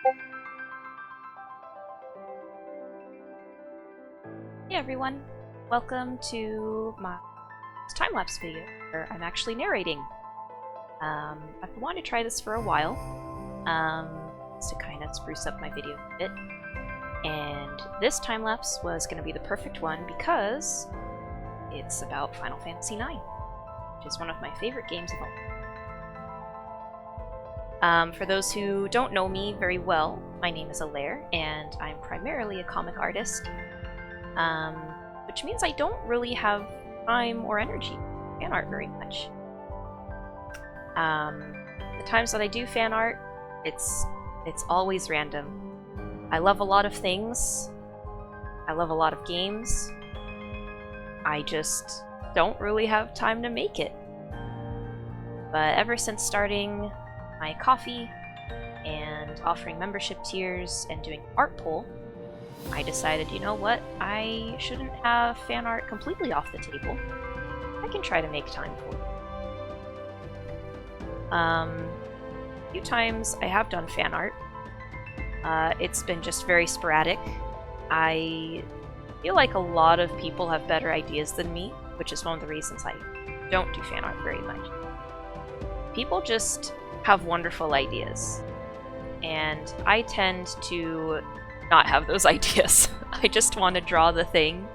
Hey everyone, welcome to my time-lapse video where I'm actually narrating. I've wanted to try this for a while, to kind of spruce up my video a bit, and this time-lapse was going to be the perfect one because it's about Final Fantasy IX, which is one of my favorite games of all time. For those who don't know me very well, my name is Alaire, and I'm primarily a comic artist. Which means I don't really have time or energy for fan art very much. The times that I do fan art, it's always random. I love a lot of things. I love a lot of games. I just don't really have time to make it. But ever since starting my coffee and offering membership tiers and doing art poll, I decided, you know what, I shouldn't have fan art completely off the table. I can try to make time for it. A few times I have done fan art. It's been just very sporadic. I feel like a lot of people have better ideas than me, which is one of the reasons I don't do fan art very much. People just have wonderful ideas, and I tend to not have those ideas. I just want to draw the thing,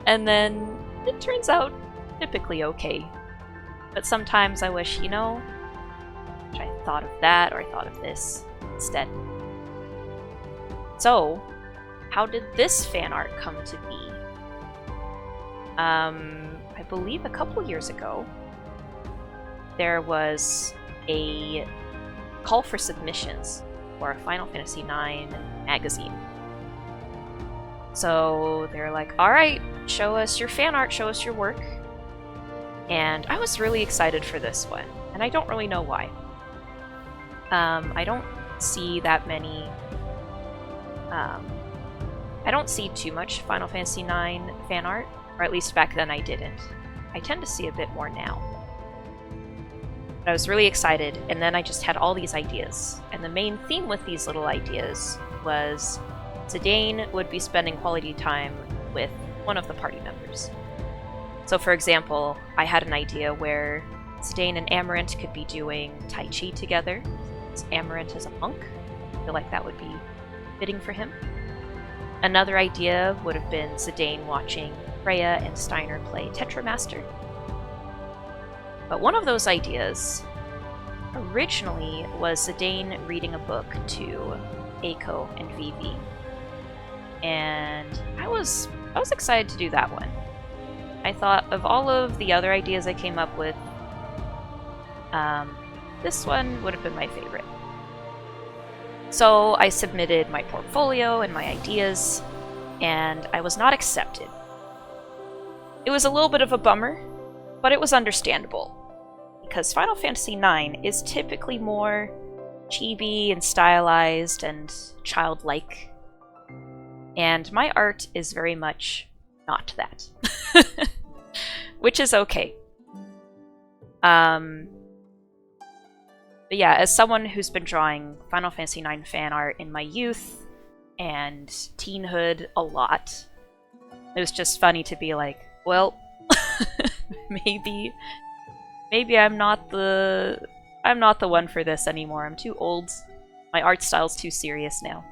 and then it turns out typically okay. But sometimes I wish, you know, I thought of that or I thought of this instead. So, how did this fan art come to be? I believe a couple years ago, there was a call for submissions for a Final Fantasy IX magazine. So they're like, alright, show us your fan art, show us your work. And I was really excited for this one, and I don't really know why. I don't see that many... I don't see too much Final Fantasy IX fan art, or at least back then I didn't. I tend to see a bit more now. But I was really excited, and then I just had all these ideas. And the main theme with these little ideas was Zidane would be spending quality time with one of the party members. So for example, I had an idea where Zidane and Amarant could be doing Tai Chi together. Amarant is a monk. I feel like that would be fitting for him. Another idea would have been Zidane watching Freya and Steiner play Tetramaster. But one of those ideas originally was Zidane reading a book to Eiko and Vivi. And I was excited to do that one. I thought of all of the other ideas I came up with, this one would have been my favorite. So I submitted my portfolio and my ideas, and I was not accepted. It was a little bit of a bummer, but it was understandable, because Final Fantasy IX is typically more chibi and stylized and childlike, and my art is very much not that. Which is okay. But yeah, as someone who's been drawing Final Fantasy IX fan art in my youth and teenhood a lot, it was just funny to be like, well, maybe I'm not the one for this anymore. I'm too old. My art style's too serious now.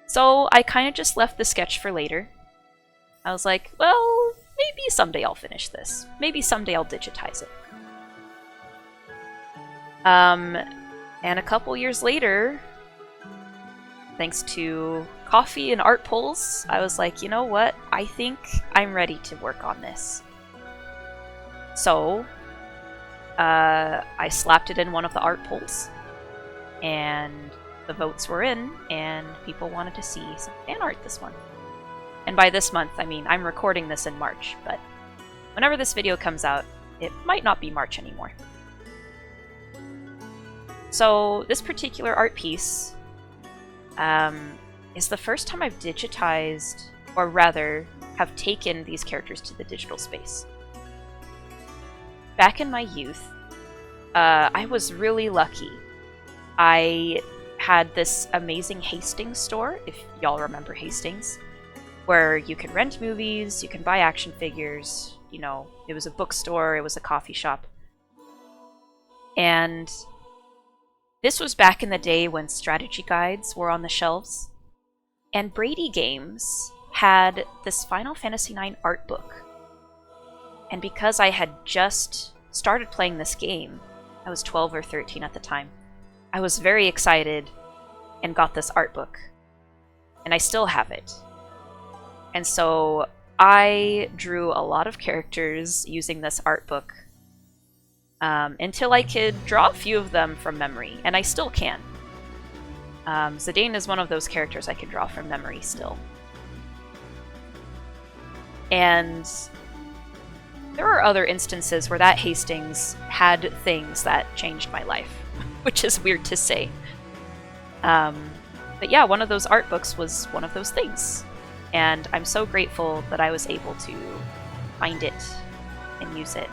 So I kind of just left the sketch for later. I was like, well, maybe someday I'll finish this. Maybe someday I'll digitize it. And a couple years later, thanks to coffee and art polls, I was like, you know what? I think I'm ready to work on this. So, I slapped it in one of the art polls, and the votes were in, and people wanted to see some fan art this month. And by this month, I mean, I'm recording this in March, but whenever this video comes out, it might not be March anymore. So this particular art piece is the first time I've digitized, or rather, have taken these characters to the digital space. Back in my youth, I was really lucky. I had this amazing Hastings store, if y'all remember Hastings, where you can rent movies, you can buy action figures, you know, it was a bookstore, it was a coffee shop. And this was back in the day when strategy guides were on the shelves. And Brady Games had this Final Fantasy IX art book. And because I had just started playing this game, I was 12 or 13 at the time, I was very excited and got this art book. And I still have it. And so I drew a lot of characters using this art book until I could draw a few of them from memory, and I still can. Zidane is one of those characters I can draw from memory still. And there are other instances where that Hastings had things that changed my life, which is weird to say. But yeah, one of those art books was one of those things. And I'm so grateful that I was able to find it and use it.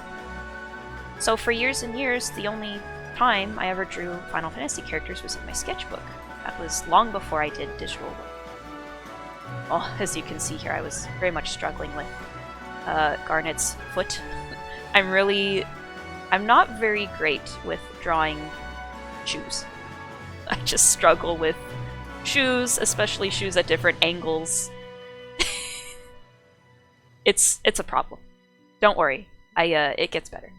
So for years and years, the only time I ever drew Final Fantasy characters was in my sketchbook. That was long before I did digital work. Well, as you can see here, I was very much struggling with Garnet's foot. I'm not very great with drawing shoes. I just struggle with shoes, especially shoes at different angles. It's a problem. Don't worry. It gets better.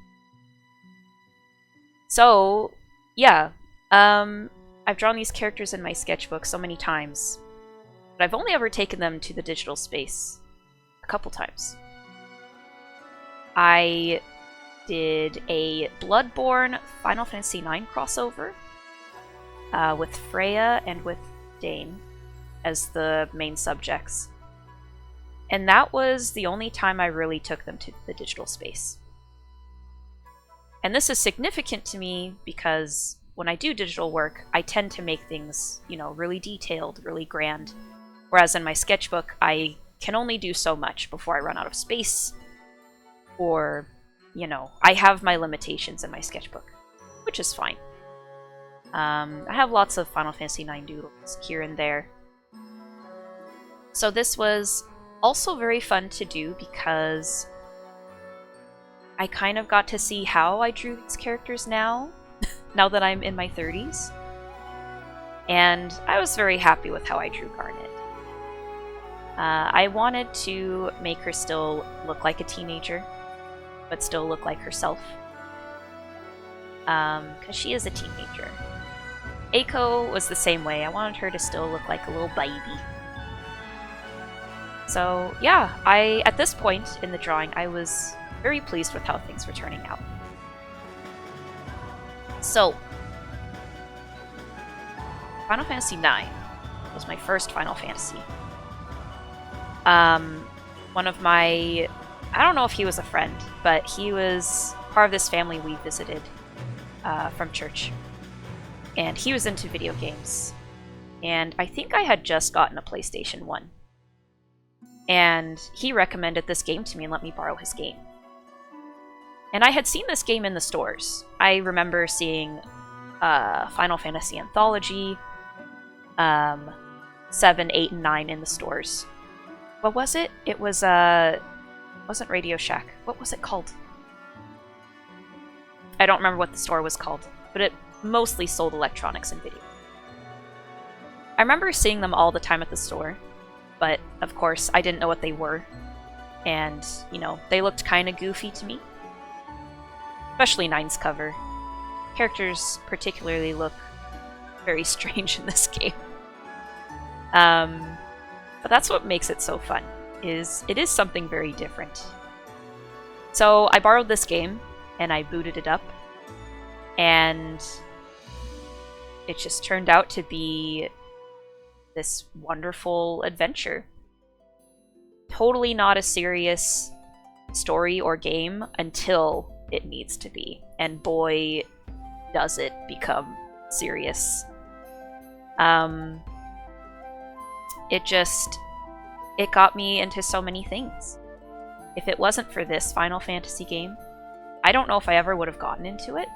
So, yeah. I've drawn these characters in my sketchbook so many times, but I've only ever taken them to the digital space a couple times. I did a Bloodborne Final Fantasy IX crossover with Freya and with Dane as the main subjects. And that was the only time I really took them to the digital space. And this is significant to me because when I do digital work, I tend to make things, you know, really detailed, really grand. Whereas in my sketchbook, I can only do so much before I run out of space. Or, you know, I have my limitations in my sketchbook, which is fine. I have lots of Final Fantasy IX doodles here and there. So this was also very fun to do because I kind of got to see how I drew these characters now that I'm in my 30s. And I was very happy with how I drew Garnet. I wanted to make her still look like a teenager, but still look like herself. Because she is a teenager. Eiko was the same way. I wanted her to still look like a little baby. So yeah, at this point in the drawing, I was very pleased with how things were turning out. So, Final Fantasy IX was my first Final Fantasy. One of my... I don't know if he was a friend, but he was part of this family we visited from church. And he was into video games. And I think I had just gotten a PlayStation 1. And he recommended this game to me and let me borrow his game. And I had seen this game in the stores. I remember seeing Final Fantasy Anthology, 7, 8, and 9 in the stores. What was it? It was, wasn't Radio Shack. What was it called? I don't remember what the store was called, but it mostly sold electronics and video. I remember seeing them all the time at the store, but of course I didn't know what they were. And, you know, they looked kind of goofy to me. Especially Nine's cover. Characters particularly look very strange in this game. But that's what makes it so fun, is it is something very different. So I borrowed this game, and I booted it up, and it just turned out to be this wonderful adventure. Totally not a serious story or game until it needs to be. And boy, does it become serious. It got me into so many things. If it wasn't for this Final Fantasy game, I don't know if I ever would have gotten into it.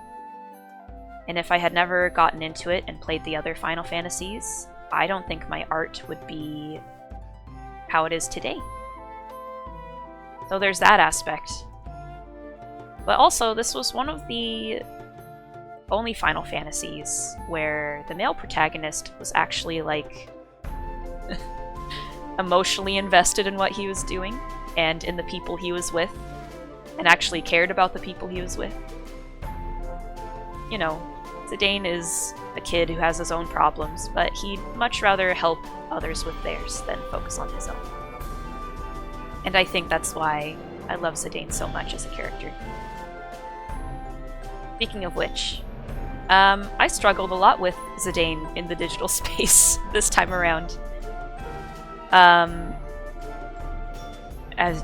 And if I had never gotten into it and played the other Final Fantasies, I don't think my art would be how it is today. So there's that aspect. But also, this was one of the only Final Fantasies where the male protagonist was actually, like, emotionally invested in what he was doing and in the people he was with, and actually cared about the people he was with. You know, Zidane is a kid who has his own problems, but he'd much rather help others with theirs than focus on his own. And I think that's why I love Zidane so much as a character. Speaking of which, I struggled a lot with Zidane in the digital space this time around. As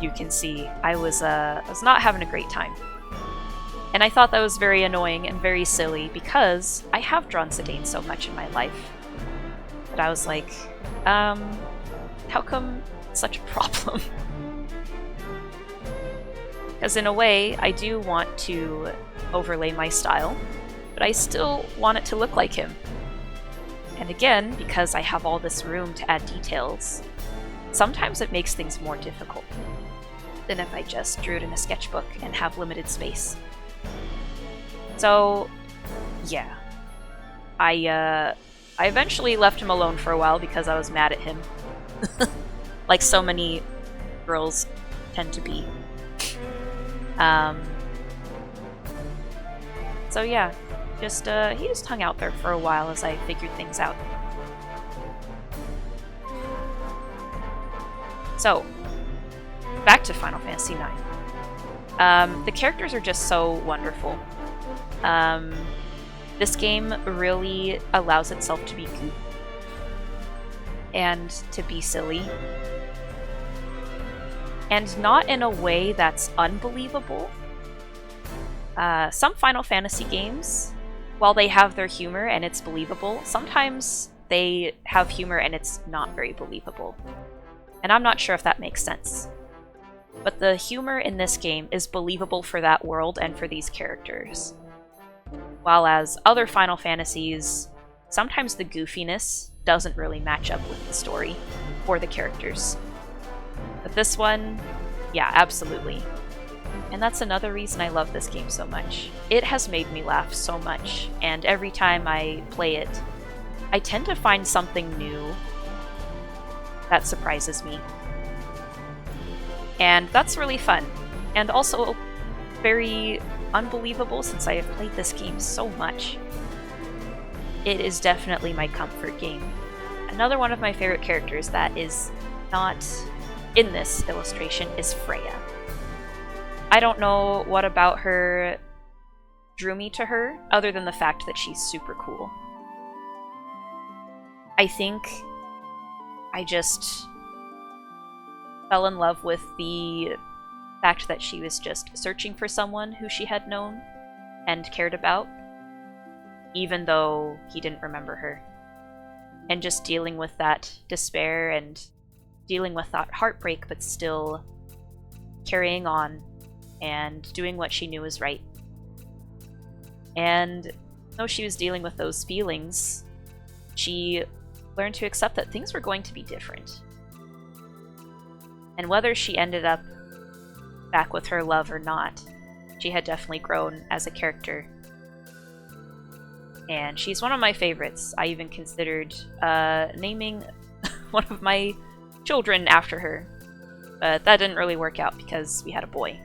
you can see, I was not having a great time. And I thought that was very annoying and very silly because I have drawn Zidane so much in my life. But I was like, how come it's such a problem? Because in a way, I do want to overlay my style, but I still want it to look like him. And again, because I have all this room to add details, sometimes it makes things more difficult than if I just drew it in a sketchbook and have limited space. So, yeah. I eventually left him alone for a while because I was mad at him. Like so many girls tend to be. So yeah, he just hung out there for a while as I figured things out. So, back to Final Fantasy IX. The characters are just so wonderful. This game really allows itself to be goofy and to be silly. And not in a way that's unbelievable. Some Final Fantasy games, while they have their humor and it's believable, sometimes they have humor and it's not very believable. And I'm not sure if that makes sense. But the humor in this game is believable for that world and for these characters. While as other Final Fantasies, sometimes the goofiness doesn't really match up with the story or the characters. But this one, yeah, absolutely. And that's another reason I love this game so much. It has made me laugh so much, and every time I play it, I tend to find something new that surprises me. And that's really fun, and also very unbelievable since I have played this game so much. It is definitely my comfort game. Another one of my favorite characters that is not in this illustration is Freya. I don't know what about her drew me to her, other than the fact that she's super cool. I think I just fell in love with the fact that she was just searching for someone who she had known and cared about, even though he didn't remember her. And just dealing with that despair and dealing with that heartbreak, but still carrying on and doing what she knew was right. And though she was dealing with those feelings, she learned to accept that things were going to be different. And whether she ended up back with her love or not, she had definitely grown as a character. And she's one of my favorites. I even considered naming one of my children after her. But that didn't really work out because we had a boy.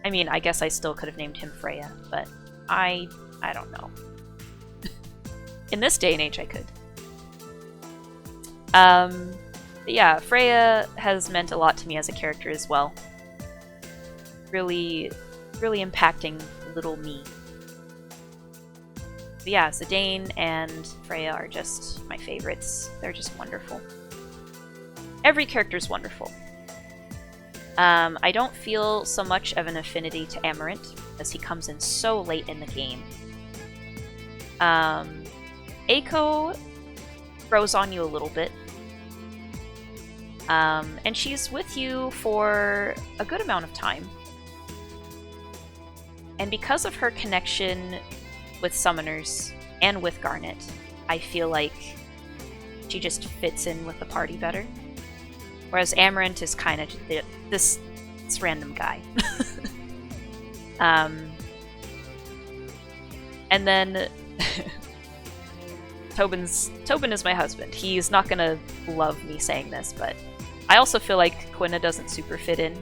I mean, I guess I still could have named him Freya, but I don't know. In this day and age, I could. But yeah, Freya has meant a lot to me as a character as well. Really, really impacting little me. But yeah, Zidane and Freya are just my favorites. They're just wonderful. Every character's wonderful. I don't feel so much of an affinity to Amarant, as he comes in so late in the game. Eiko grows on you a little bit. And she's with you for a good amount of time. And because of her connection with summoners and with Garnet, I feel like she just fits in with the party better. Whereas Amaranth is kind of this random guy. And then Tobin is my husband. He's not gonna love me saying this, but I also feel like Quina doesn't super fit in.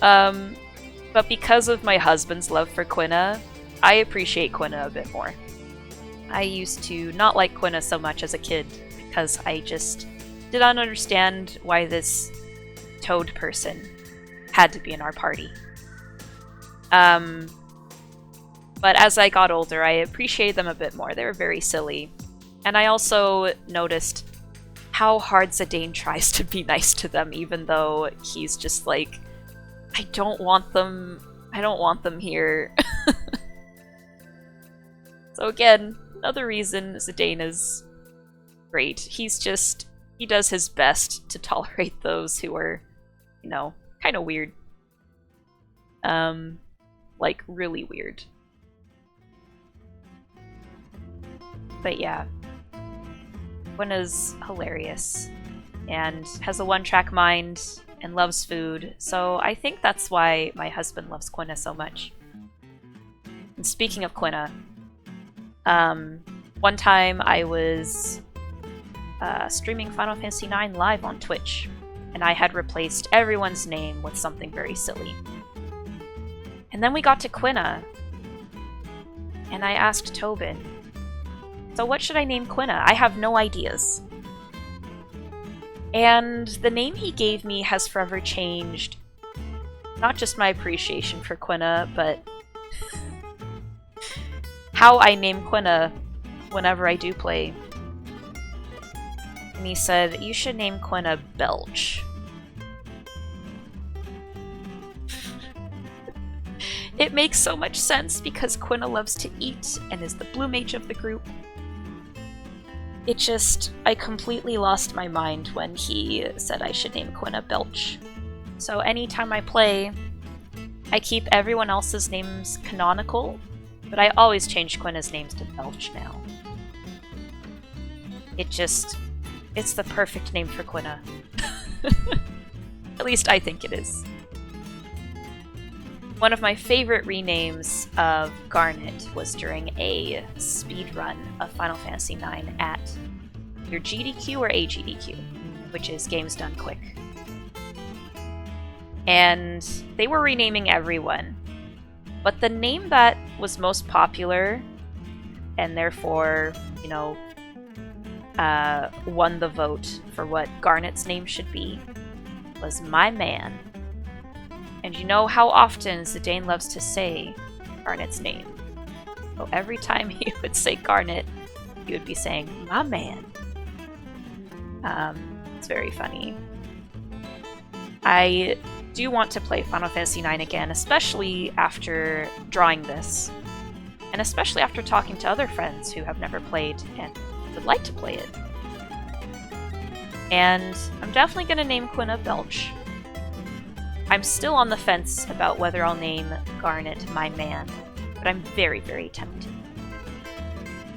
But because of my husband's love for Quina, I appreciate Quina a bit more. I used to not like Quina so much as a kid because I just did not understand why this toad person had to be in our party. But as I got older, I appreciated them a bit more. They were very silly. And I also noticed how hard Zidane tries to be nice to them, even though he's just like, I don't want them here. So again, another reason Zidane is great. He does his best to tolerate those who are, you know, kind of weird. Like, really weird. But yeah, Quina's hilarious and has a one-track mind and loves food, so I think that's why my husband loves Quina so much. And speaking of Quina, one time I was streaming Final Fantasy IX live on Twitch, and I had replaced everyone's name with something very silly. And then we got to Quina, and I asked Tobin, so what should I name Quina? I have no ideas. And the name he gave me has forever changed not just my appreciation for Quina, but how I name Quina whenever I do play. And he said, you should name Quina Belch. It makes so much sense because Quina loves to eat and is the blue mage of the group. I completely lost my mind when he said I should name Quina Belch. So anytime I play, I keep everyone else's names canonical, but I always change Quina's names to Belch now. It's the perfect name for Quina. At least I think it is. One of my favorite renames of Garnet was during a speedrun of Final Fantasy IX at either GDQ or AGDQ, which is Games Done Quick. And they were renaming everyone. But the name that was most popular, and therefore, you know, won the vote for what Garnet's name should be, was My Man. And you know how often Zidane loves to say Garnet's name. So every time he would say Garnet, he would be saying, my man. It's very funny. I do want to play Final Fantasy IX again, especially after drawing this. And especially after talking to other friends who have never played and would like to play it. And I'm definitely going to name Quina Belch. I'm still on the fence about whether I'll name Garnet My Man, but I'm very, very tempted.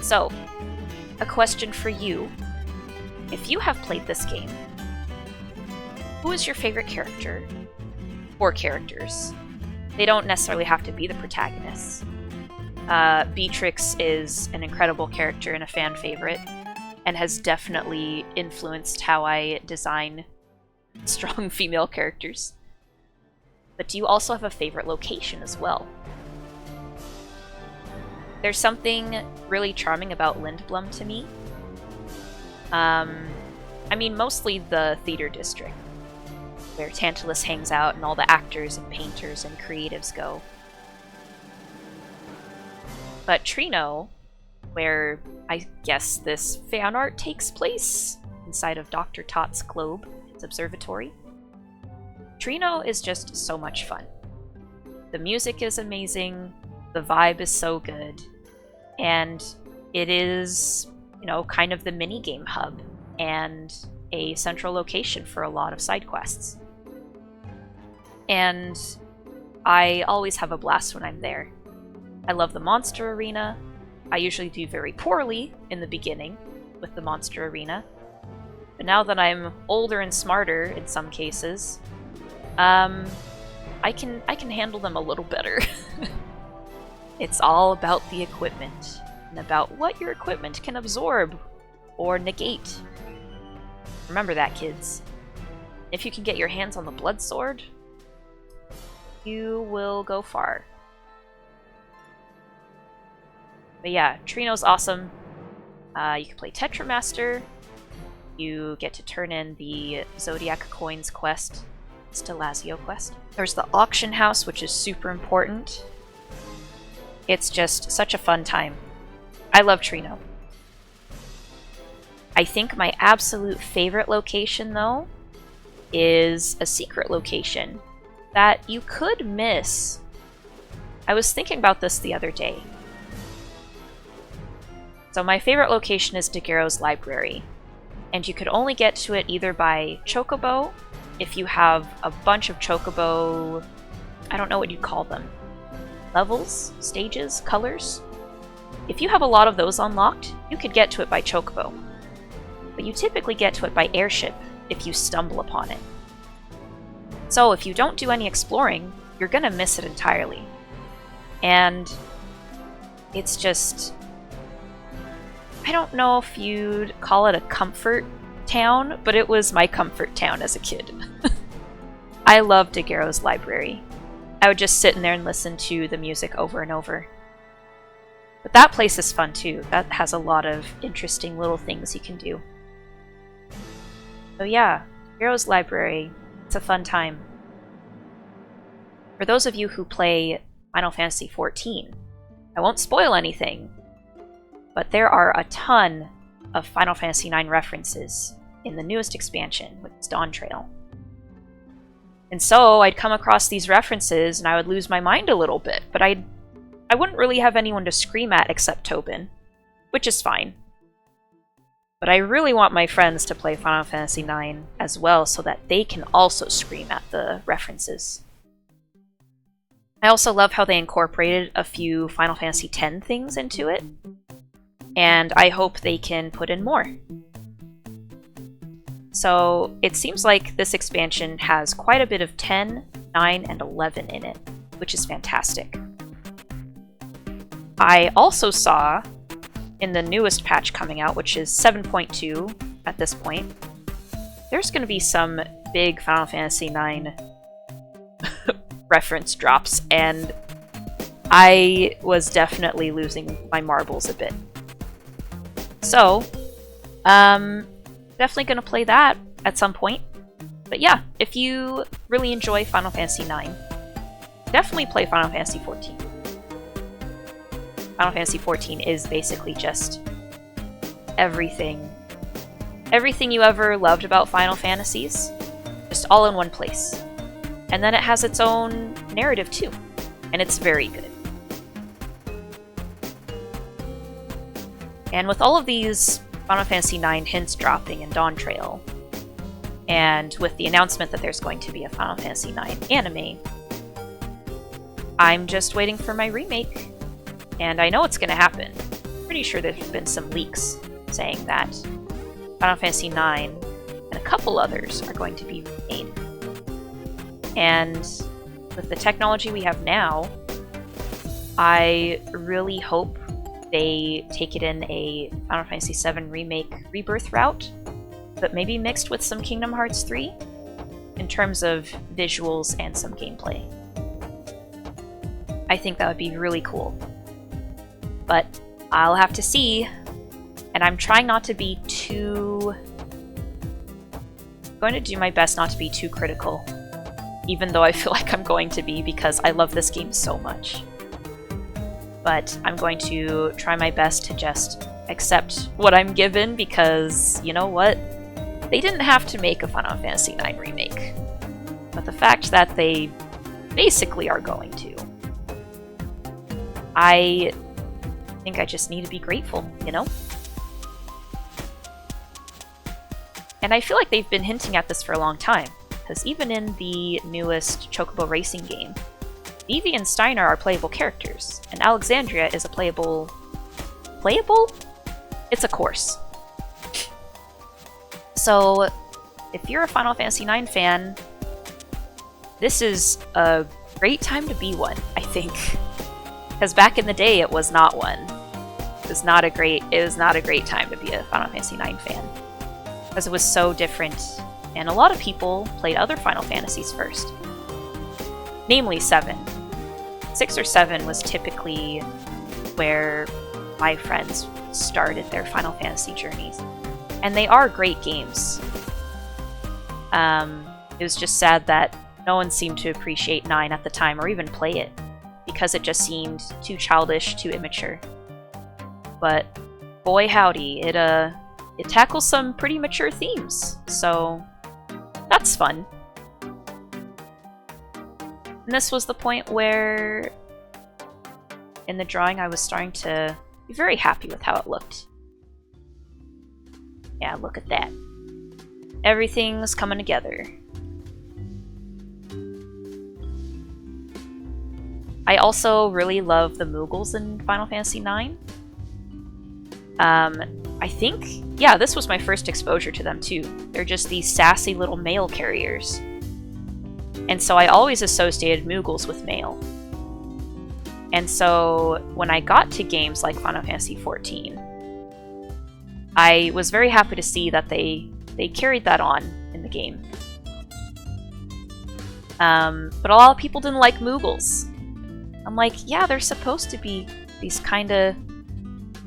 So, a question for you. If you have played this game, who is your favorite character? Or characters? They don't necessarily have to be the protagonists. Beatrix is an incredible character and a fan favorite, and has definitely influenced how I design strong female characters. But do you also have a favorite location as well? There's something really charming about Lindblum to me. I mean, mostly the theater district, where Tantalus hangs out and all the actors and painters and creatives go. But Trino, where I guess this fan art takes place, inside of Dr. Tot's globe, its observatory. Trino is just so much fun. The music is amazing, the vibe is so good, and it is, you know, kind of the minigame hub and a central location for a lot of side quests. And I always have a blast when I'm there. I love the monster arena. I usually do very poorly in the beginning with the monster arena. But now that I'm older and smarter in some cases, I can handle them a little better. It's all about the equipment, and about what your equipment can absorb or negate. Remember that, kids. If you can get your hands on the blood sword, you will go far. But yeah, Trino's awesome. You can play Tetramaster. You get to turn in the Zodiac Coins quest. Stelazio quest. There's the auction house, which is super important. It's just such a fun time. I love Trino. I think my absolute favorite location, though, is a secret location that you could miss. I was thinking about this the other day. So my favorite location is Daguerreo's library, and you could only get to it either by chocobo, if you have a bunch of chocobo, I don't know what you'd call them, levels, stages, colors. If you have a lot of those unlocked, you could get to it by chocobo, but you typically get to it by airship if you stumble upon it. So if you don't do any exploring, you're gonna miss it entirely. And it's just, I don't know if you'd call it a comfort town, but it was my comfort town as a kid. I loved Daguerreo's library. I would just sit in there and listen to the music over and over. But that place is fun too. That has a lot of interesting little things you can do. So yeah, Daguerreo's library, it's a fun time. For those of you who play Final Fantasy XIV, I won't spoil anything, but there are a ton of Final Fantasy IX references in the newest expansion, which is Dawn Trail. And so I'd come across these references and I would lose my mind a little bit, but I wouldn't really have anyone to scream at except Tobin, which is fine. But I really want my friends to play Final Fantasy IX as well so that they can also scream at the references. I also love how they incorporated a few Final Fantasy X things into it, and I hope they can put in more. So it seems like this expansion has quite a bit of 10, 9, and 11 in it, which is fantastic. I also saw in the newest patch coming out, which is 7.2 at this point, there's going to be some big Final Fantasy IX reference drops, and I was definitely losing my marbles a bit. So, definitely going to play that at some point. But yeah, if you really enjoy Final Fantasy IX, definitely play Final Fantasy XIV. Final Fantasy XIV is basically just everything. Everything you ever loved about Final Fantasies, just all in one place. And then it has its own narrative too, and it's very good. And with all of these Final Fantasy IX hints dropping in Dawn Trail, and with the announcement that there's going to be a Final Fantasy IX anime, I'm just waiting for my remake, and I know it's going to happen. Pretty sure there's been some leaks saying that Final Fantasy IX and a couple others are going to be remade. And with the technology we have now, I really hope they take it in a Final Fantasy VII Remake Rebirth route, but maybe mixed with some Kingdom Hearts 3 in terms of visuals and some gameplay. I think that would be really cool. But I'll have to see, and I'm trying not to be too... I'm going to do my best not to be too critical, even though I feel like I'm going to be because I love this game so much. But I'm going to try my best to just accept what I'm given because, you know what? They didn't have to make a Final Fantasy IX remake. But the fact that they basically are going to, I think I just need to be grateful, you know? And I feel like they've been hinting at this for a long time, because even in the newest Chocobo Racing game, Vivi and Steiner are playable characters, and Alexandria is a playable... Playable? It's a course. So, if you're a Final Fantasy IX fan, this is a great time to be one, I think. Because back in the day, it was not one. It was not a great time to be a Final Fantasy IX fan. Because it was so different, and a lot of people played other Final Fantasies first. Namely 7. 6 or 7 was typically where my friends started their Final Fantasy journeys. And they are great games. It was just sad that no one seemed to appreciate 9 at the time, or even play it, because it just seemed too childish, too immature. But boy howdy, it tackles some pretty mature themes, so that's fun. And this was the point where, in the drawing, I was starting to be very happy with how it looked. Yeah, look at that. Everything's coming together. I also really love the Moogles in Final Fantasy IX. I think, yeah, this was my first exposure to them too. They're just these sassy little mail carriers. And so I always associated Moogles with mail. And so when I got to games like Final Fantasy XIV, I was very happy to see that they carried that on in the game. But a lot of people didn't like Moogles. I'm like, yeah, they're supposed to be these kind of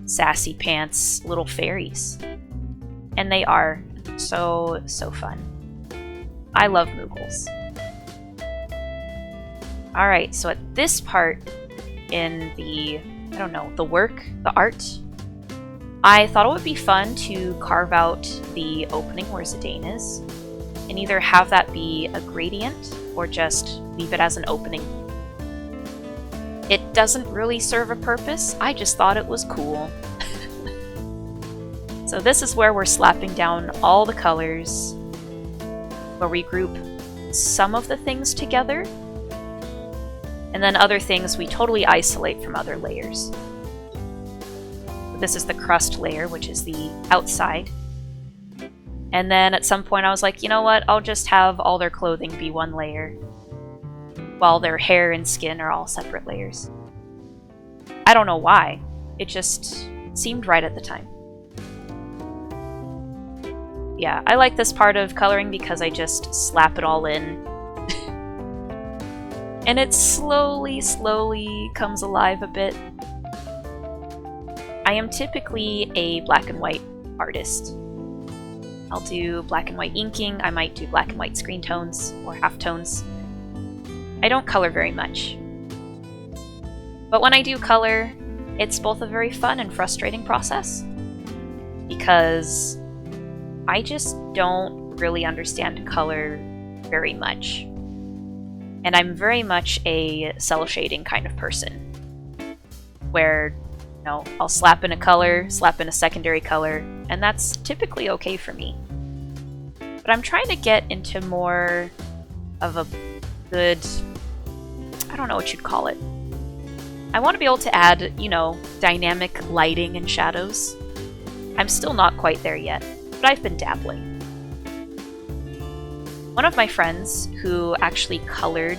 sassy pants little fairies. And they are so fun. I love Moogles. Alright, so at this part in the, I don't know, the work, the art, I thought it would be fun to carve out the opening where Zidane is, and either have that be a gradient, or just leave it as an opening. It doesn't really serve a purpose, I just thought it was cool. So this is where we're slapping down all the colors, where we group some of the things together, and then other things we totally isolate from other layers. This is the crust layer, which is the outside. And then at some point I was like, you know what, I'll just have all their clothing be one layer, while their hair and skin are all separate layers. I don't know why, it just seemed right at the time. Yeah, I like this part of coloring because I just slap it all in. And it slowly comes alive a bit. I am typically a black and white artist. I'll do black and white inking, I might do black and white screen tones or halftones. I don't color very much. But when I do color, it's both a very fun and frustrating process, because I just don't really understand color very much. And I'm very much a cell shading kind of person, where, you know, I'll slap in a color, slap in a secondary color, and that's typically okay for me. But I'm trying to get into more of a good, I don't know what you'd call it. I want to be able to add, you know, dynamic lighting and shadows. I'm still not quite there yet, but I've been dabbling. One of my friends who actually colored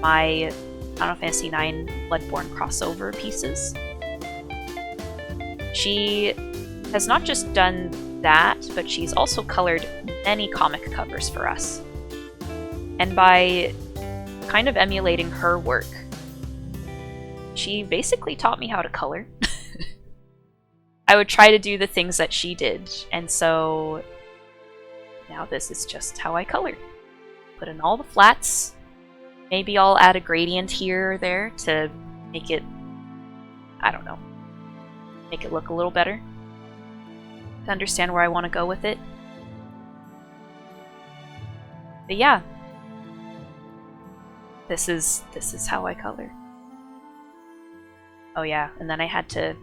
my Final Fantasy IX Bloodborne crossover pieces, she has not just done that, but she's also colored many comic covers for us. And by kind of emulating her work, she basically taught me how to color. I would try to do the things that she did, and so now this is just how I color. Put in all the flats. Maybe I'll add a gradient here or there to make it, I don't know, make it look a little better. To understand where I want to go with it. But yeah. This is how I color. Oh yeah, and then I had to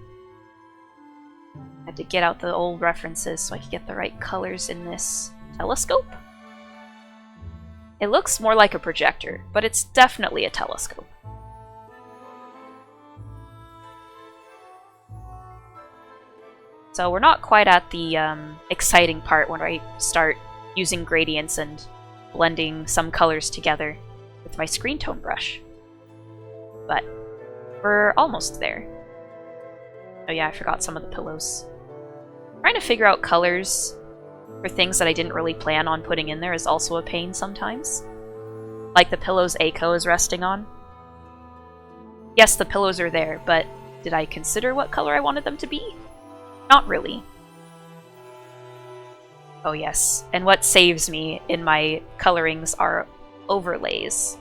get out the old references so I could get the right colors in this telescope. It looks more like a projector, but it's definitely a telescope. So we're not quite at the exciting part when I start using gradients and blending some colors together with my screen tone brush. But we're almost there. Oh yeah, I forgot some of the pillows. Trying to figure out colors for things that I didn't really plan on putting in there is also a pain sometimes. Like the pillows Eiko is resting on. Yes, the pillows are there, but did I consider what color I wanted them to be? Not really. Oh yes, and what saves me in my colorings are overlays.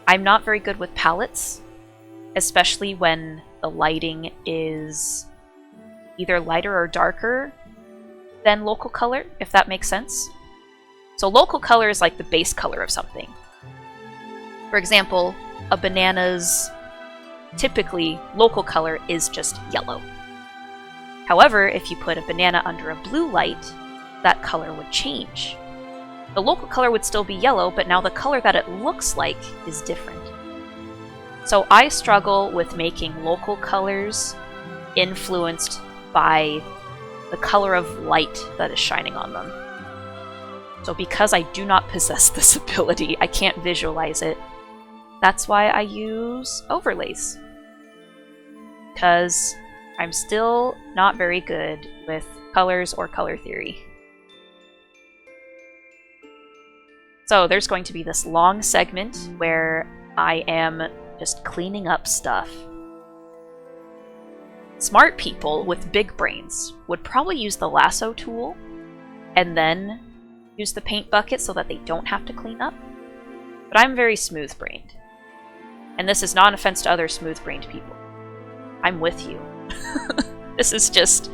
I'm not very good with palettes, especially when the lighting is either lighter or darker than local color, if that makes sense. So local color is like the base color of something. For example, a banana's typically local color is just yellow. However, if you put a banana under a blue light, that color would change. The local color would still be yellow, but now the color that it looks like is different. So I struggle with making local colors influenced by the color of light that is shining on them. So because I do not possess this ability, I can't visualize it. That's why I use overlays. Because I'm still not very good with colors or color theory. So there's going to be this long segment where I am just cleaning up stuff. Smart people with big brains would probably use the lasso tool and then use the paint bucket so that they don't have to clean up. But I'm very smooth-brained. And this is not an offense to other smooth-brained people. I'm with you. This is just...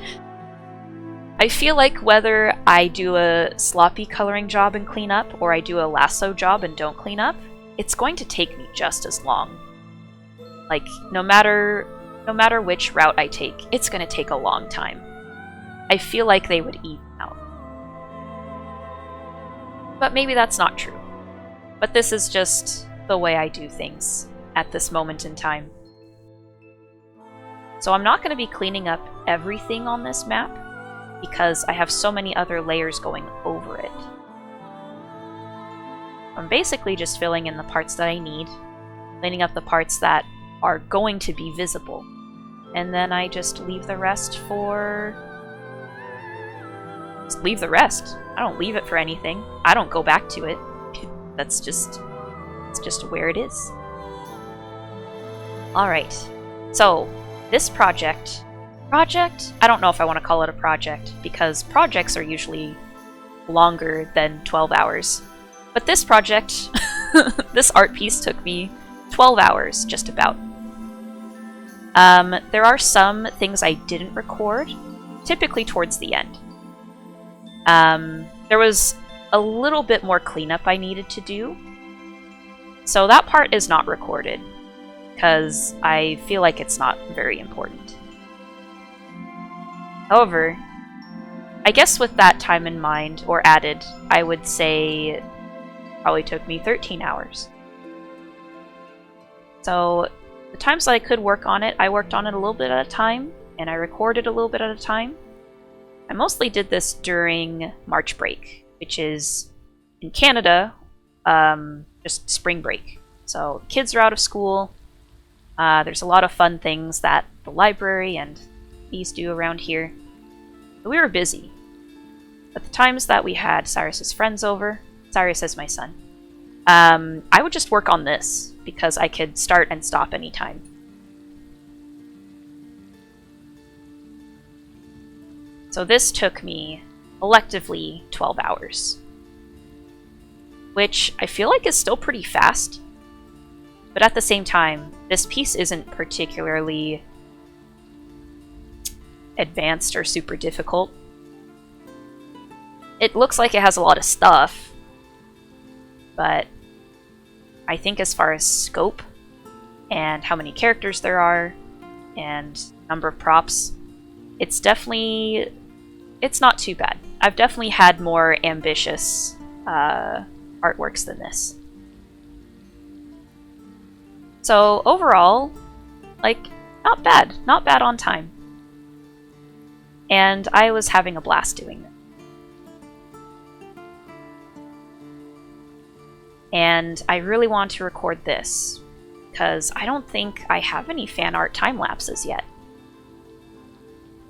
I feel like whether I do a sloppy coloring job and clean up, or I do a lasso job and don't clean up, it's going to take me just as long. Like, no matter which route I take, it's going to take a long time. I feel like they would even out. But maybe that's not true. But this is just the way I do things at this moment in time. So I'm not going to be cleaning up everything on this map, because I have so many other layers going over it. I'm basically just filling in the parts that I need, cleaning up the parts that are going to be visible, and then I just leave the rest for... Just leave the rest. I don't leave it for anything. I don't go back to it. That's just... It's just where it is. Alright, so this project... I don't know if I want to call it a project, because projects are usually longer than 12 hours. But this project, this art piece took me 12 hours, just about. There are some things I didn't record, typically towards the end. There was a little bit more cleanup I needed to do, so that part is not recorded, because I feel like it's not very important. However, I guess with that time in mind, or added, I would say it probably took me 13 hours. So the times that I could work on it, I worked on it a little bit at a time, and I recorded a little bit at a time. I mostly did this during March break, which is, in Canada, just spring break. So kids are out of school. There's a lot of fun things that the library and these do around here. But we were busy. At the times that we had Cyrus's friends over, Cyrus is my son, I would just work on this, because I could start and stop anytime. So this took me, collectively, 12 hours. Which I feel like is still pretty fast. But at the same time, this piece isn't particularly advanced or super difficult. It looks like it has a lot of stuff, but I think as far as scope and how many characters there are and number of props, it's not too bad. I've definitely had more ambitious artworks than this. So overall, like, not bad on time. And I was having a blast doing it. And I really want to record this, because I don't think I have any fan art time lapses yet.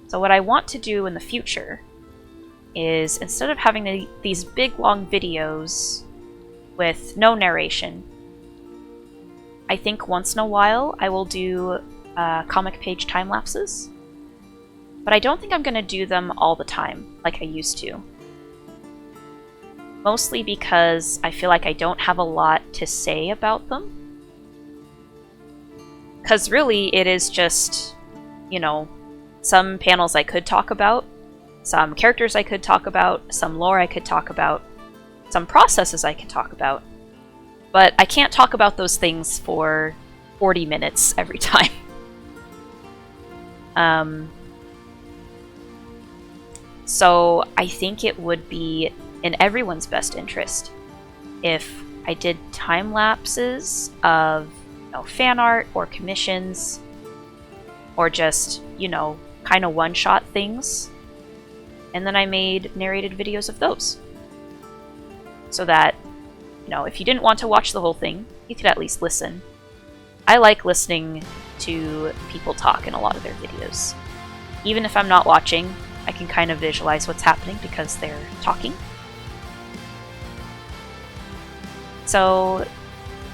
So what I want to do in the future is, instead of having these big long videos with no narration, I think once in a while I will do comic page time lapses. But I don't think I'm going to do them all the time like I used to. Mostly because I feel like I don't have a lot to say about them. Because really it is just, you know, some panels I could talk about, some characters I could talk about, some lore I could talk about, some processes I could talk about. But I can't talk about those things for 40 minutes every time. So I think it would be in everyone's best interest if I did time lapses of, you know, fan art or commissions, or just, you know, kind of one-shot things, and then I made narrated videos of those. So that, you know, if you didn't want to watch the whole thing, you could at least listen. I like listening to people talk in a lot of their videos. Even if I'm not watching, I can kind of visualize what's happening because they're talking. So,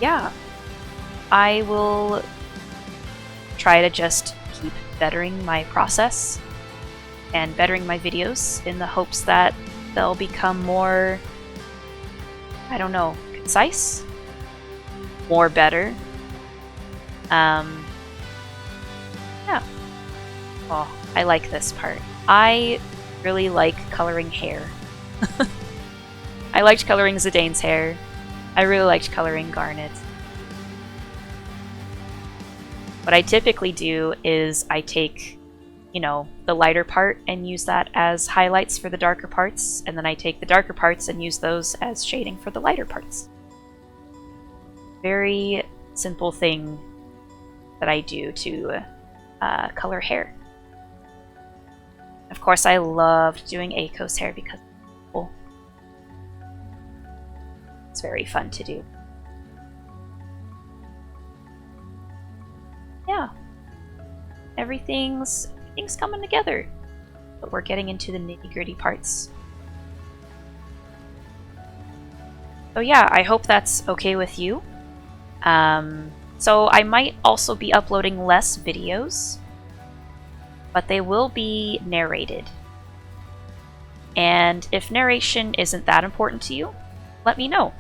yeah, I will try to just keep bettering my process and bettering my videos in the hopes that they'll become more, I don't know, concise, more better. Yeah. Oh, I like this part. I really like coloring hair. I liked coloring Zidane's hair. I really liked coloring Garnet. What I typically do is I take, you know, the lighter part and use that as highlights for the darker parts, and then I take the darker parts and use those as shading for the lighter parts. Very simple thing that I do to color hair. Of course, I loved doing Eiko's hair because it's cool. It's very fun to do. Yeah. Everything's coming together. But we're getting into the nitty-gritty parts. So yeah, I hope that's okay with you. So I might also be uploading less videos, but they will be narrated. And if narration isn't that important to you, let me know.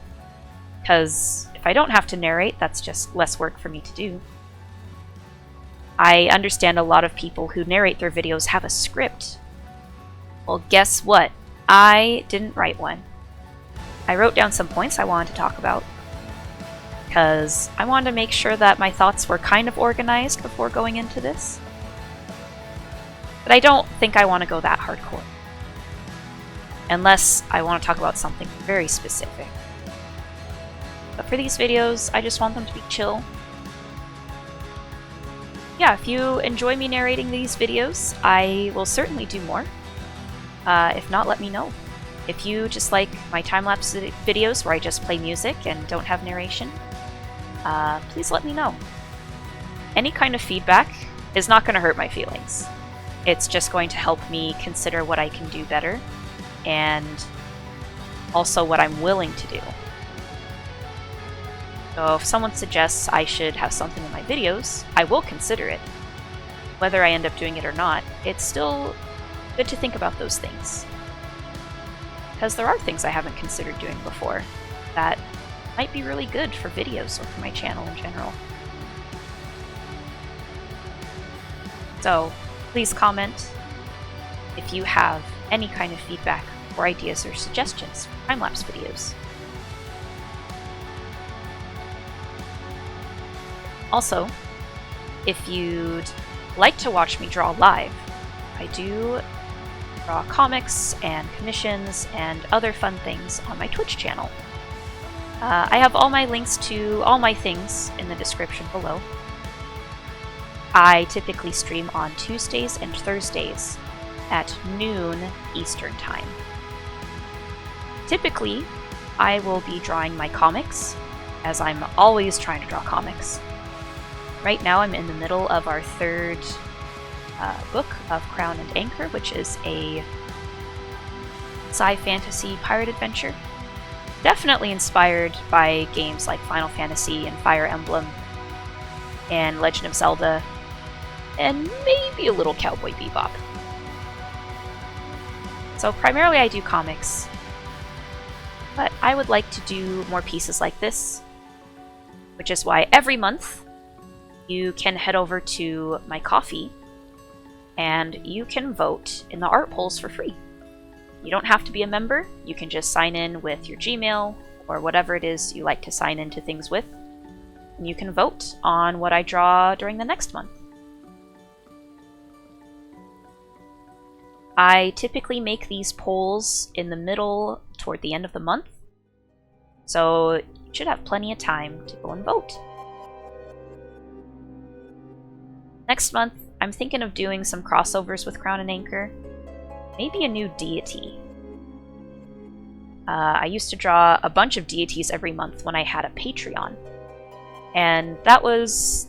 Because if I don't have to narrate, that's just less work for me to do. I understand a lot of people who narrate their videos have a script. Well, guess what? I didn't write one. I wrote down some points I wanted to talk about, because I wanted to make sure that my thoughts were kind of organized before going into this. But I don't think I want to go that hardcore. Unless I want to talk about something very specific. But for these videos, I just want them to be chill. Yeah, if you enjoy me narrating these videos, I will certainly do more. If not, let me know. If you just like my time-lapse videos where I just play music and don't have narration, please let me know. Any kind of feedback is not going to hurt my feelings. It's just going to help me consider what I can do better, and also what I'm willing to do. So if someone suggests I should have something in my videos, I will consider it. Whether I end up doing it or not, it's still good to think about those things. Because there are things I haven't considered doing before that might be really good for videos or for my channel in general. So please comment if you have any kind of feedback or ideas or suggestions for time-lapse videos. Also, if you'd like to watch me draw live, I do draw comics and commissions and other fun things on my Twitch channel. I have all my links to all my things in the description below. I typically stream on Tuesdays and Thursdays at noon Eastern Time. Typically, I will be drawing my comics, as I'm always trying to draw comics. Right now I'm in the middle of our third book of Crown and Anchor, which is a sci-fantasy pirate adventure. Definitely inspired by games like Final Fantasy and Fire Emblem and Legend of Zelda, and maybe a little Cowboy Bebop. So primarily I do comics, but I would like to do more pieces like this, which is why every month you can head over to my Ko-fi and you can vote in the art polls for free. You don't have to be a member, you can just sign in with your Gmail or whatever it is you like to sign into things with, and you can vote on what I draw during the next month. I typically make these polls in the middle toward the end of the month, so you should have plenty of time to go and vote. Next month, I'm thinking of doing some crossovers with Crown and Anchor. Maybe a new deity. I used to draw a bunch of deities every month when I had a Patreon. And that was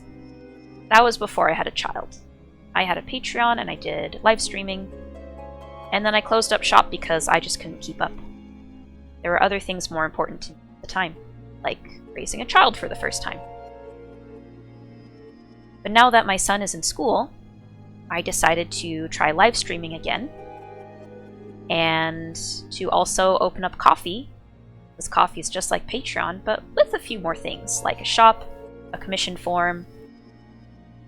before I had a child. I had a Patreon and I did live streaming. And then I closed up shop because I just couldn't keep up. There were other things more important to me at the time, like raising a child for the first time. But now that my son is in school, I decided to try live streaming again, and to also open up Ko-fi, because Ko-fi is just like Patreon, but with a few more things, like a shop, a commission form,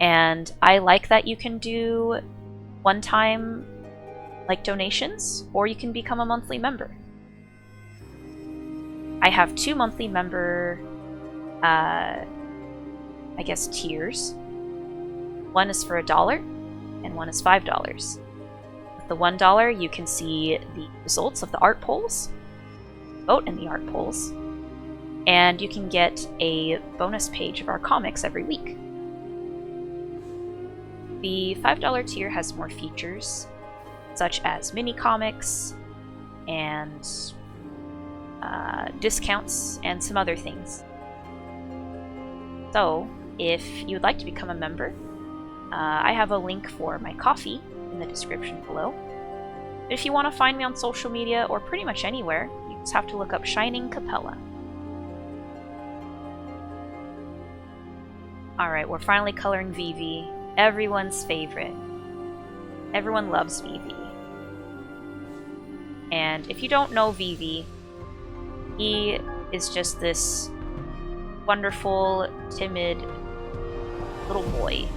and I like that you can do one-time like donations, or you can become a monthly member. I have 2 monthly member, I guess, tiers. One is for $1, and one is $5. With the $1, you can see the results of the art polls, vote in the art polls, and you can get a bonus page of our comics every week. The $5 tier has more features, such as mini comics and discounts and some other things. So, if you would like to become a member, I have a link for my Ko-fi in the description below. But if you want to find me on social media or pretty much anywhere, you just have to look up Shining Capella. Alright, we're finally coloring Vivi, everyone's favorite. Everyone loves Vivi. And if you don't know Vivi, he is just this wonderful, timid little boy.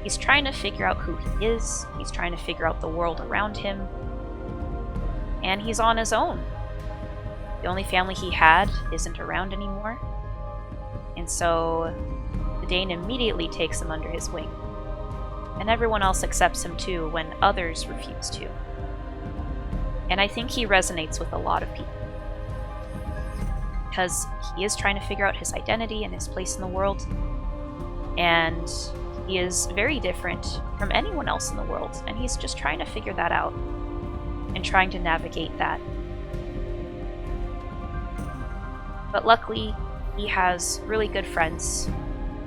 He's trying to figure out who he is, he's trying to figure out the world around him, and he's on his own. The only family he had isn't around anymore, and so zidane immediately takes him under his wing. And everyone else accepts him too when others refuse to. And I think he resonates with a lot of people, because he is trying to figure out his identity and his place in the world, and he is very different from anyone else in the world, and he's just trying to figure that out and trying to navigate that. But luckily, he has really good friends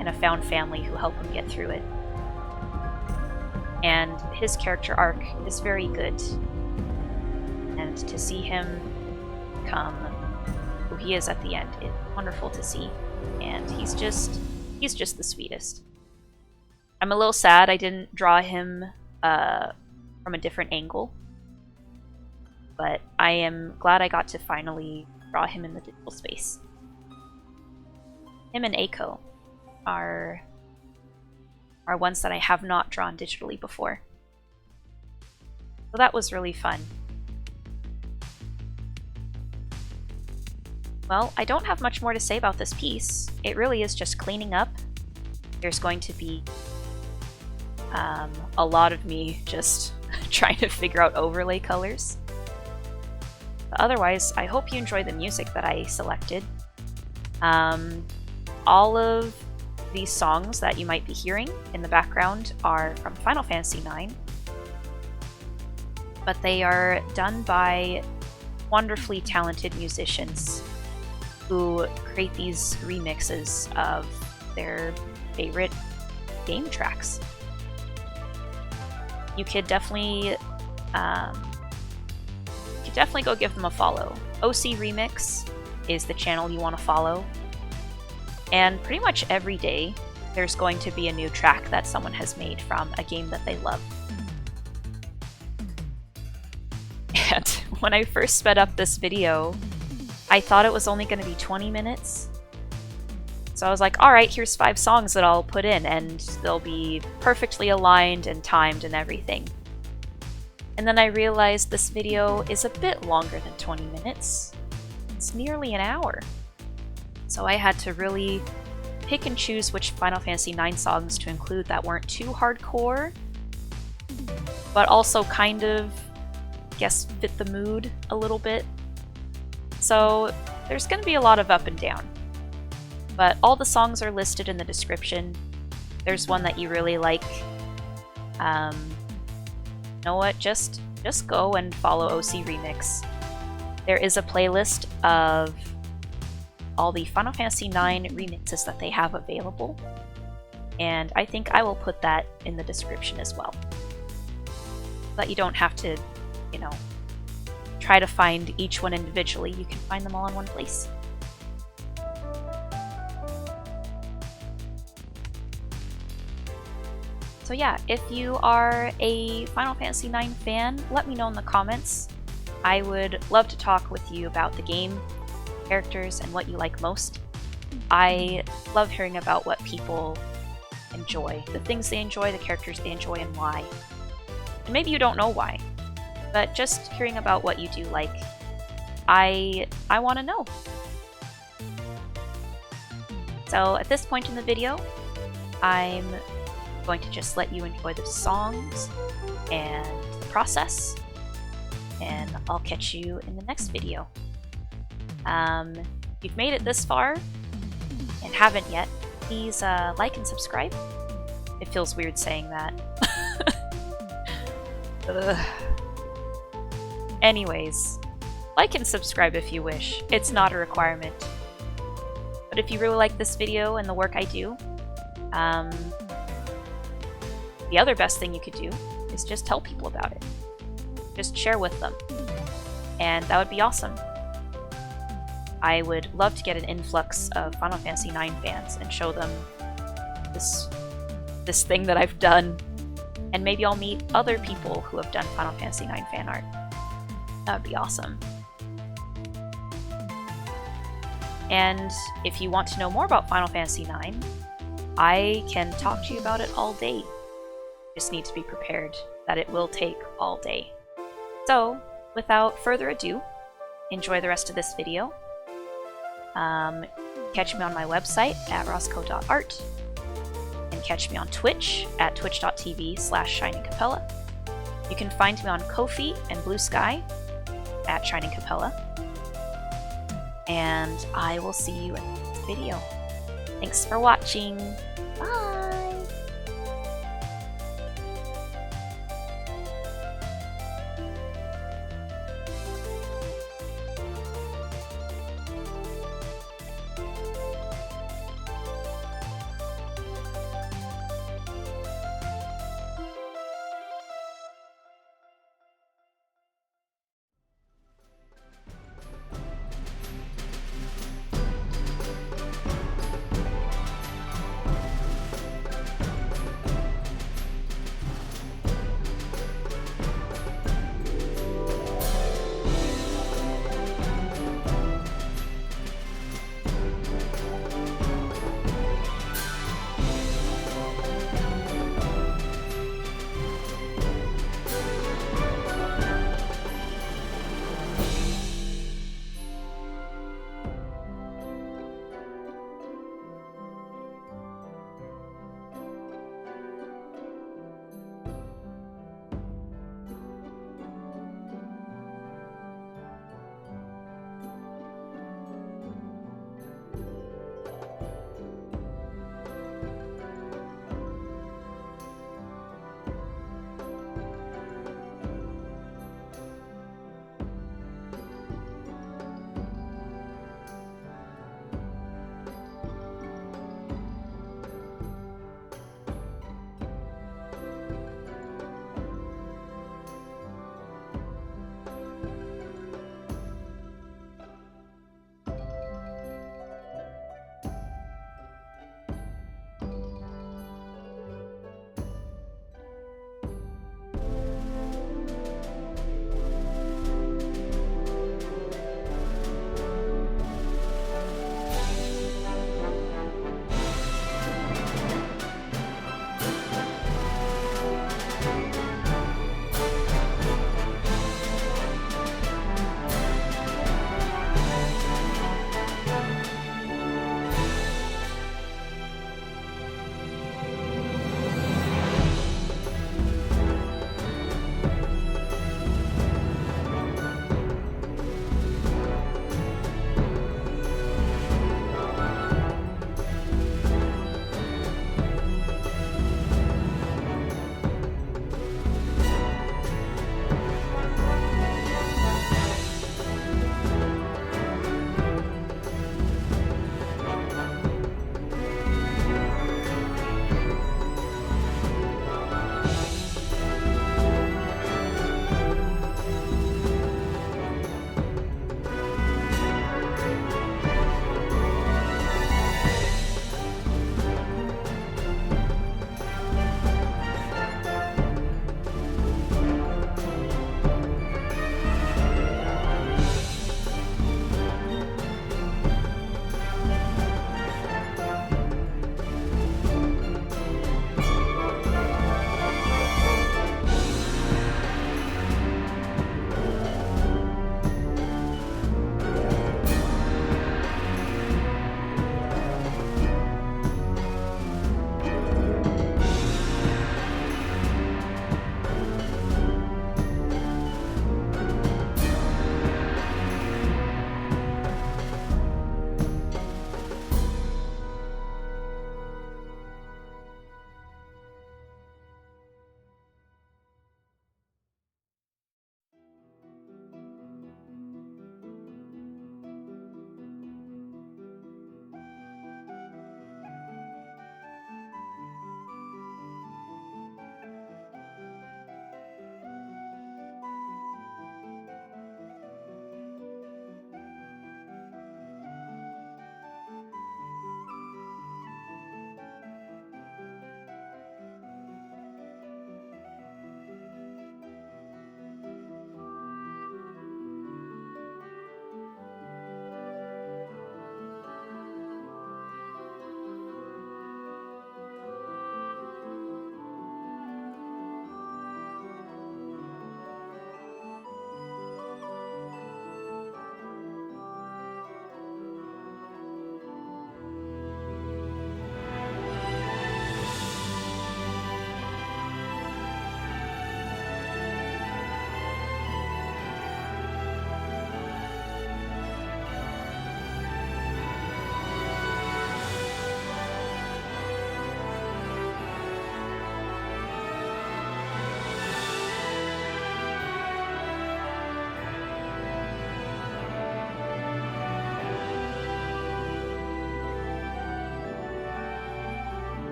and a found family who help him get through it. And his character arc is very good. And to see him become who he is at the end is wonderful to see. And he's just the sweetest. I'm a little sad I didn't draw him from a different angle, but I am glad I got to finally draw him in the digital space. Him and Eiko are ones that I have not drawn digitally before. So that was really fun. Well, I don't have much more to say about this piece. It really is just cleaning up. There's going to be a lot of me just trying to figure out overlay colors. But otherwise, I hope you enjoy the music that I selected. All of these songs that you might be hearing in the background are from Final Fantasy IX, but they are done by wonderfully talented musicians who create these remixes of their favorite game tracks. You could definitely go give them a follow. OC Remix is the channel you want to follow, and pretty much every day there's going to be a new track that someone has made from a game that they love. And when I first sped up this video, I thought it was only going to be 20 minutes. So I was like, alright, here's 5 songs that I'll put in, and they'll be perfectly aligned and timed and everything. And then I realized this video is a bit longer than 20 minutes. It's nearly an hour. So I had to really pick and choose which Final Fantasy IX songs to include that weren't too hardcore, but also kind of, I guess, fit the mood a little bit. So there's going to be a lot of up and down. But all the songs are listed in the description. There's one that you really like. You know what? Just go and follow OC Remix. There is a playlist of all the Final Fantasy IX remixes that they have available, and I think I will put that in the description as well. But you don't have to, you know, try to find each one individually. You can find them all in one place. So yeah, if you are a Final Fantasy IX fan, let me know in the comments. I would love to talk with you about the game, characters, and what you like most. I love hearing about what people enjoy, the things they enjoy, the characters they enjoy, and why. And maybe you don't know why, but just hearing about what you do like, I want to know. So at this point in the video, I'm going to just let you enjoy the songs and the process, and I'll catch you in the next video. If you've made it this far and haven't yet, please like and subscribe. It feels weird saying that. Anyways, like and subscribe if you wish. It's not a requirement. But if you really like this video and the work I do, the other best thing you could do is just tell people about it. Just share with them. And that would be awesome. I would love to get an influx of Final Fantasy IX fans and show them this thing that I've done. And maybe I'll meet other people who have done Final Fantasy IX fan art. That would be awesome. And if you want to know more about Final Fantasy IX, I can talk to you about it all day. Just need to be prepared that it will take all day. So, without further ado, enjoy the rest of this video. Catch me on my website at roscoe.art, and catch me on Twitch at twitch.tv/shiningcapella. You can find me on Ko-fi and Blue Sky at Shining Capella. And I will see you in the next video. Thanks for watching. Bye!